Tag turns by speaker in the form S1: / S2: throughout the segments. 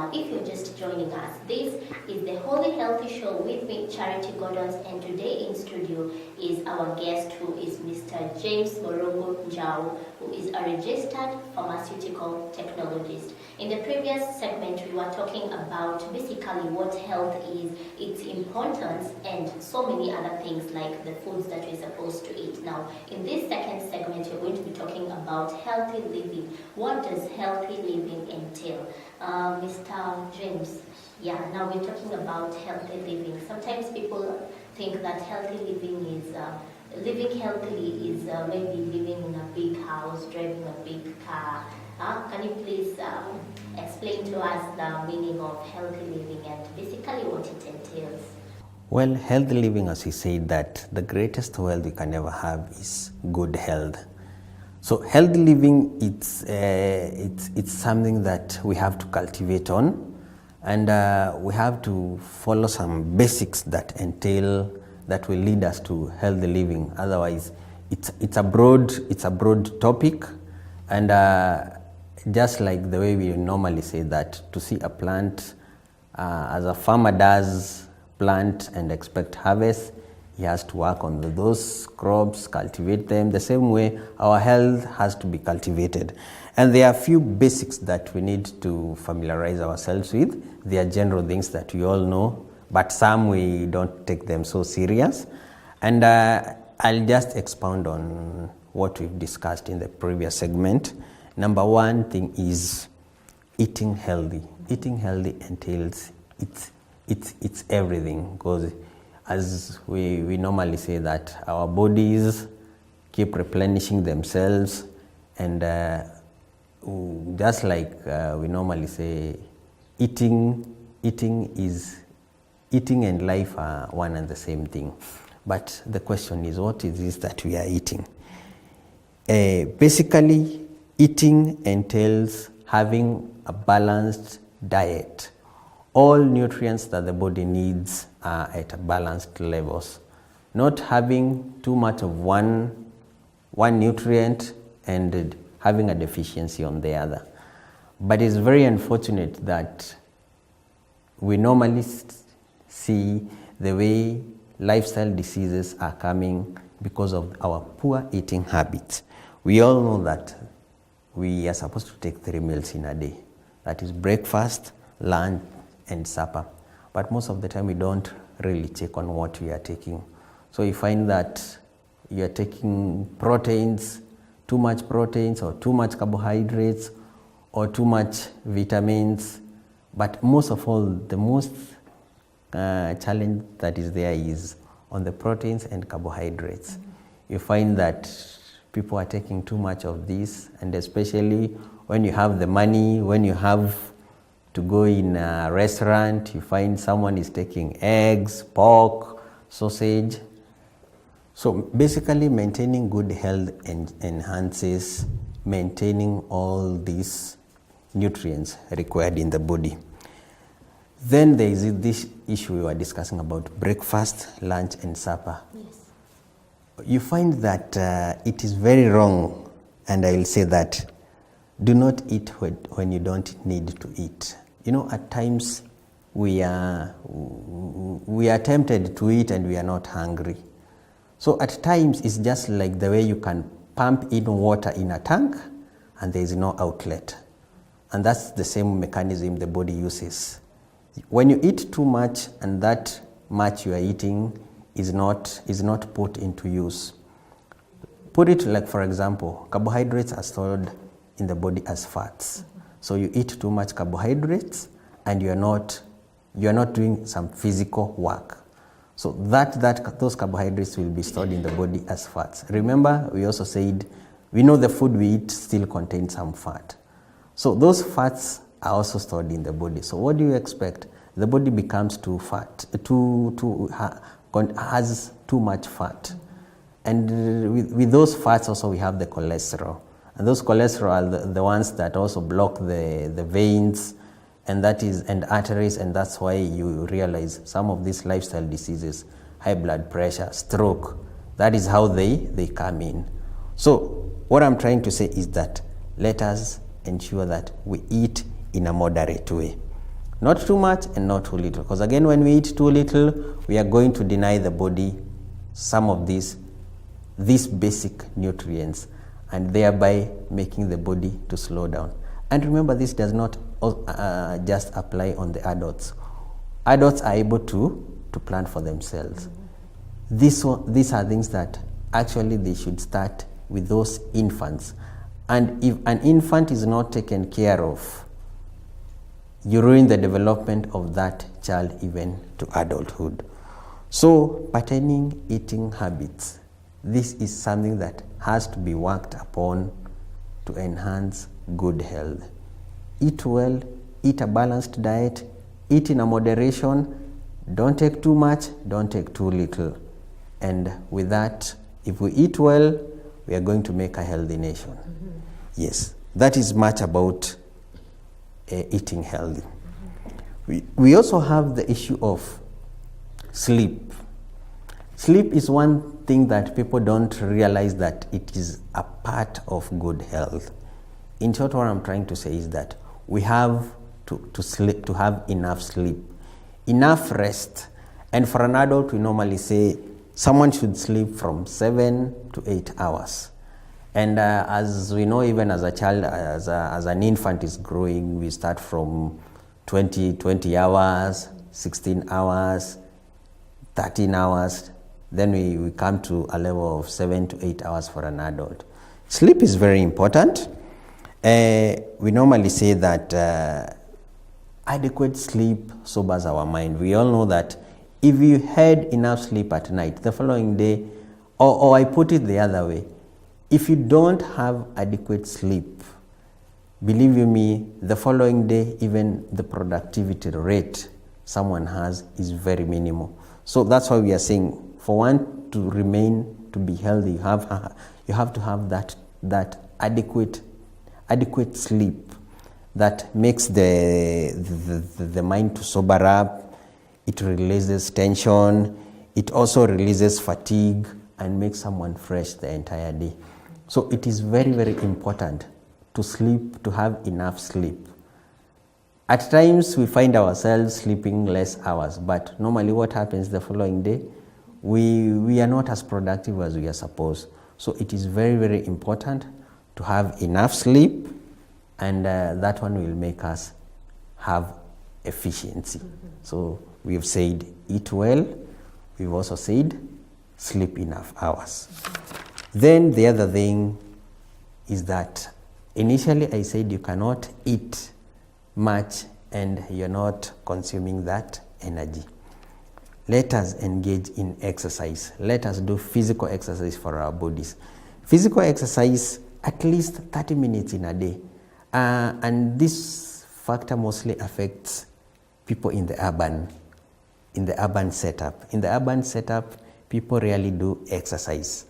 S1: Now, if you're just joining us, this is the Wholly Healthy Show with me, Charity Gordons, and today in studio is our guest, who is Mr. James Murugu, who is a registered pharmaceutical technologist. In the previous segment, we were talking about basically what health is, its importance, and so many other things like the foods that we're supposed to eat. Now, in this second segment, we're going to be talking about healthy living. What does healthy living entail? Mr. James, now we're talking about healthy living. Sometimes people think that healthy living is living healthily is maybe living in a big house, driving a big car. Can you please explain to us the meaning of healthy living and basically what it entails?
S2: Well, healthy living, as we said, that the greatest wealth you can ever have is good health. So healthy living, it's something that we have to cultivate on, and we have to follow some basics that will lead us to healthy living. Otherwise, it's a broad topic, and just like the way we normally say that to see a plant, as a farmer does plant and expect harvest, he has to work on those crops, cultivate them. The same way our health has to be cultivated. And there are a few basics that we need to familiarize ourselves with. They are general things that we all know, but some we don't take them so serious. And I'll just expound on what we've discussed in the previous segment. Number one thing is eating healthy. Eating healthy entails it's everything, because as we normally say that our bodies keep replenishing themselves, and just like we normally say, eating and life are one and the same thing. But the question is, what is this that we are eating? Basically, eating entails having a balanced diet. All nutrients that the body needs are at balanced levels. Not having too much of one nutrient and having a deficiency on the other. But it's very unfortunate that we normally see the way lifestyle diseases are coming because of our poor eating habits. We all know that we are supposed to take 3 meals in a day. That is breakfast, lunch, and supper. But most of the time we don't really check on what we are taking. So you find that you are taking proteins, too much proteins, or too much carbohydrates, or too much vitamins. But most of all, the most challenge that is there is on the proteins and carbohydrates. Mm-hmm. You find that people are taking too much of this, and especially when you have the money, when you have to go in a restaurant, you find someone is taking eggs, pork, sausage. So basically, maintaining good health enhances maintaining all these nutrients required in the body. Then there is this issue we were discussing about breakfast, lunch, and supper.
S1: Yes.
S2: You find that it is very wrong, and I will say that do not eat when you don't need to eat. You know, at times we are tempted to eat and we are not hungry. So at times it's just like the way you can pump in water in a tank and there is no outlet. And that's the same mechanism the body uses. When you eat too much and that much you are eating is not put into use. Put it like, for example, carbohydrates are stored in the body as fats. So you eat too much carbohydrates and you are not doing some physical work. So those carbohydrates will be stored in the body as fats. Remember, we also said we know the food we eat still contains some fat. So those fats are also stored in the body. So what do you expect? The body becomes too fat, has too much fat. And with those fats also we have the cholesterol. And those cholesterol are the ones that also block the veins and arteries, and that's why you realize some of these lifestyle diseases, high blood pressure, stroke, that is how they come in. So what I'm trying to say is that let us ensure that we eat in a moderate way. Not too much and not too little. Because again, when we eat too little, we are going to deny the body some of these basic nutrients, and thereby making the body to slow down. And remember, this does not just apply on the adults. Adults are able to plan for themselves. These are things that actually they should start with those infants. And if an infant is not taken care of, you ruin the development of that child even to adulthood. So, patterning eating habits. This is something that has to be worked upon to enhance good health. Eat well, eat a balanced diet, eat in a moderation, don't take too much, don't take too little. And with that, if we eat well, we are going to make a healthy nation. Mm-hmm. Yes, that is much about eating healthy. Mm-hmm. We also have the issue of sleep. Sleep is one thing that people don't realize that it is a part of good health. In short, what I'm trying to say is that we have to sleep, to have enough sleep, enough rest. And for an adult, we normally say someone should sleep from 7 to 8 hours. And as we know, even as a child, as an infant is growing, we start from 20 hours, 16 hours, 13 hours. Then we come to a level of 7 to 8 hours for an adult. Sleep is very important. We normally say that adequate sleep sobers our mind. We all know that if you had enough sleep at night, the following day, or I put it the other way, if you don't have adequate sleep, believe you me, the following day, even the productivity rate someone has is very minimal. So that's why we are saying, for one to remain, to be healthy, you have to have that adequate sleep that makes the mind to sober up. It releases tension. It also releases fatigue and makes someone fresh the entire day. So it is very, very important to sleep, to have enough sleep. At times we find ourselves sleeping less hours, but normally what happens the following day, we are not as productive as we are supposed. So it is very, very important to have enough sleep, and that one will make us have efficiency. Mm-hmm. So we've said eat well, we've also said sleep enough hours. Mm-hmm. Then the other thing is that initially I said you cannot eat much and you're not consuming that energy. Let us engage in exercise. Let us do physical exercise for our bodies. Physical exercise, at least 30 minutes in a day. And this factor mostly affects people in the urban setup. In the urban setup, people rarely do exercise.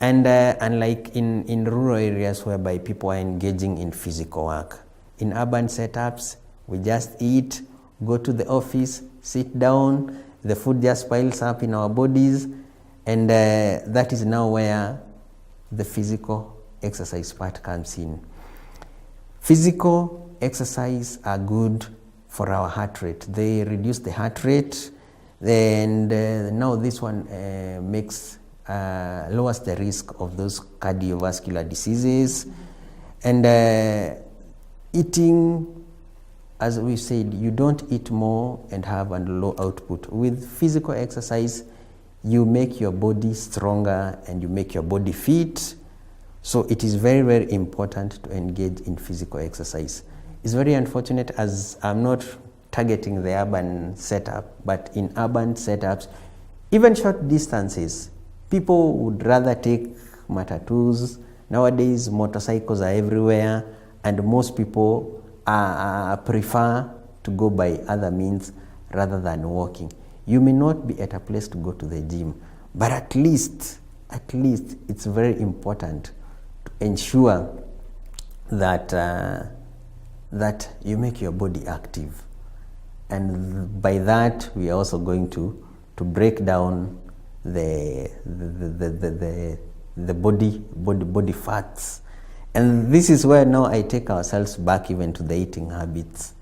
S2: And unlike in rural areas whereby people are engaging in physical work, in urban setups, we just eat, go to the office, sit down, the food just piles up in our bodies, and that is now where the physical exercise part comes in. Physical exercise are good for our heart rate. They reduce the heart rate, and now this one lowers the risk of those cardiovascular diseases. And eating, as we said, you don't eat more and have a low output. With physical exercise, you make your body stronger and you make your body fit. So it is very, very important to engage in physical exercise. It's very unfortunate, as I'm not targeting the urban setup, but in urban setups, even short distances, people would rather take matatus. Nowadays, motorcycles are everywhere, and most people prefer to go by other means rather than walking. You may not be at a place to go to the gym, but at least it's very important to ensure that that you make your body active. And by that, we are also going to break down the body fats. And this is where now I take ourselves back even to the eating habits.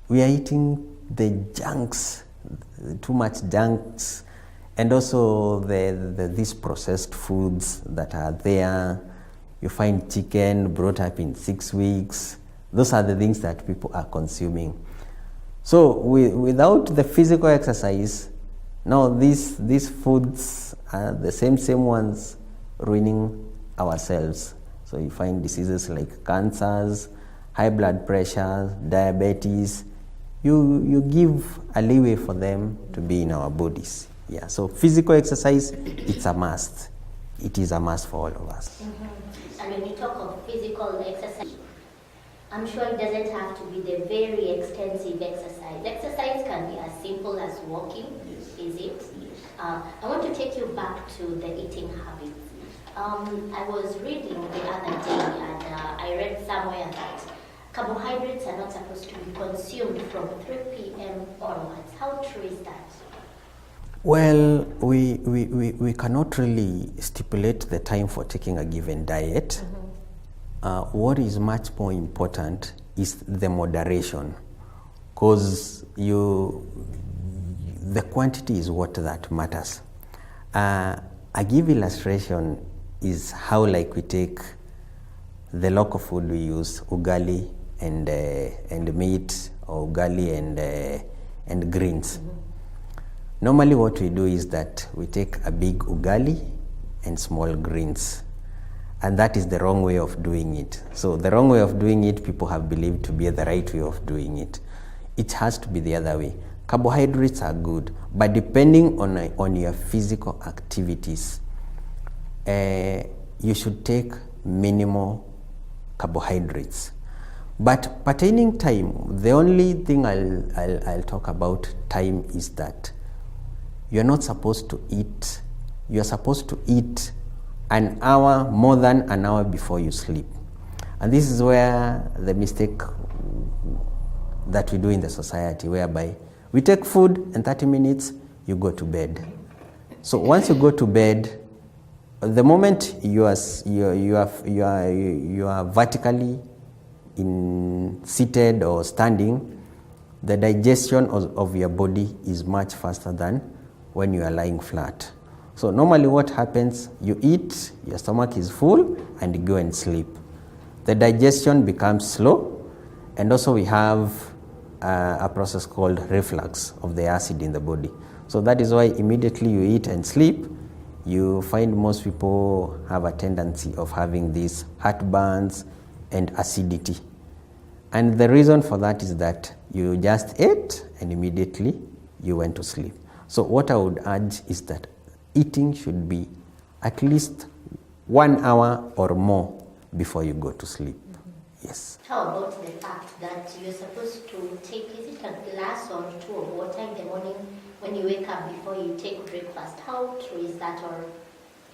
S2: we are eating the junks, too much junks, and also these processed foods that are there. You find chicken brought up in 6 weeks. Those are the things that people are consuming. So without the physical exercise, now these foods are the same ones ruining ourselves. So you find diseases like cancers, high blood pressure, diabetes. You give a leeway for them to be in our bodies. Yeah. So physical exercise, it's a must. It is a must for all of us.
S1: Mm-hmm. And when you talk of physical exercise, I'm sure it doesn't have to be the very extensive exercise. Exercise can be as simple as walking, is it? I want to take you back to the eating habits. I was reading the other day and I read somewhere that carbohydrates are not supposed to be consumed from 3 p.m. onwards. How true is that?
S2: Well, we cannot really stipulate the time for taking a given diet. Mm-hmm. What is much more important is the moderation, because the quantity is what that matters. A give illustration is how, like, we take the local food we use, ugali and meat, or ugali and greens. Mm-hmm. Normally what we do is that we take a big ugali and small greens. And that is the wrong way of doing it. So the wrong way of doing it, people have believed to be the right way of doing it. It has to be the other way. Carbohydrates are good, but depending on your physical activities, you should take minimal carbohydrates. But pertaining time, the only thing I'll talk about time is that you're not supposed to eat. You're supposed to eat an hour, more than an hour before you sleep. And this is where the mistake that we do in the society, whereby we take food and 30 minutes, you go to bed. So once you go to bed, the moment you are vertically seated or standing, the digestion of your body is much faster than when you are lying flat. So normally what happens, you eat, your stomach is full, and you go and sleep. The digestion becomes slow, and also we have a process called reflux of the acid in the body. So that is why immediately you eat and sleep, you find most people have a tendency of having these heartburns and acidity. And the reason for that is that you just ate and immediately you went to sleep. So what I would urge is that eating should be at least 1 hour or more before you go to sleep. Mm-hmm. Yes.
S1: How about the fact that you're supposed to take, is it a glass or 2 of water in the morning when you wake up before you take breakfast? How true is that, or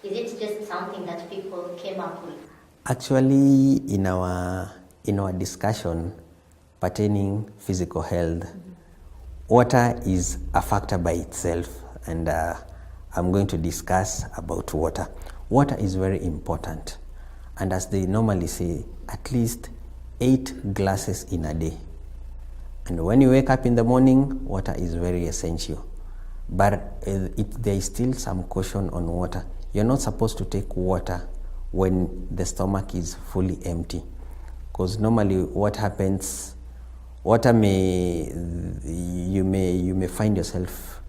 S1: is it just something that people came up with?
S2: Actually, in our discussion pertaining physical health, mm-hmm. Water is a factor by itself, and I'm going to discuss about water. Water is very important, and as they normally say, at least 8 glasses in a day. And when you wake up in the morning, water is very essential. But there is still some caution on water. You're not supposed to take water when the stomach is fully empty, because normally what happens, water you may find yourself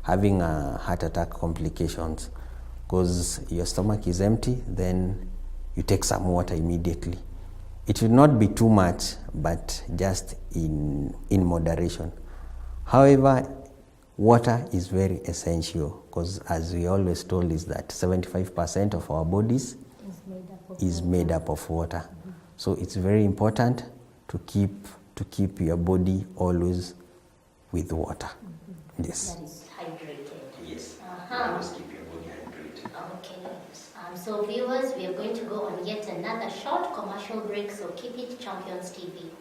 S2: having a heart attack complications, because your stomach is empty, then you take some water immediately. It should not be too much, but just in moderation. However, water is very essential, because as we always told is that 75% of our bodies is made up of water. Mm-hmm. So it's very important to keep your body always with water. Mm-hmm. Yes.
S1: That is hydrated.
S2: Yes.
S1: Always
S2: keep your body hydrated.
S1: Okay. So viewers, we are going to go on yet another short commercial break, so keep it Champions TV.